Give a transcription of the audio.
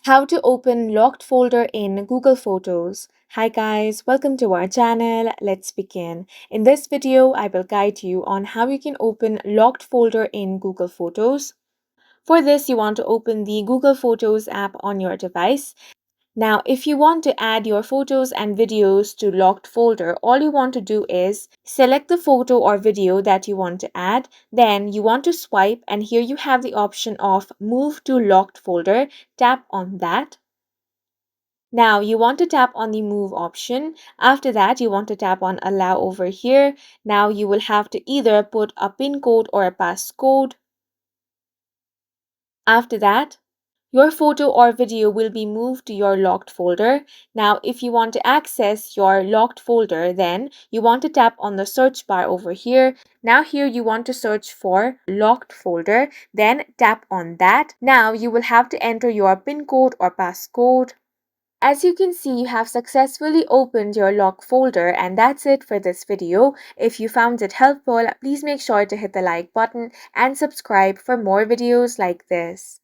How to open locked folder in Google Photos. Hi guys, welcome to our channel. Let's begin. In this video, I will guide you on how you can open locked folder in Google Photos. For this, you want to open the Google Photos app on your device. Now, if you want to add your photos and videos to locked folder, all you want to do is select the photo or video that you want to add. Then you want to swipe, and here you have the option of move to locked folder. Tap on that. Now you want to tap on the move option. After that, you want to tap on allow over here. Now you will have to either put a pin code or a passcode. After that, your photo or video will be moved to your locked folder. Now, if you want to access your locked folder, then you want to tap on the search bar over here. Now here you want to search for locked folder, then tap on that. Now you will have to enter your pin code or passcode. As you can see, you have successfully opened your lock folder, and that's it for this video. If you found it helpful, please make sure to hit the like button and subscribe for more videos like this.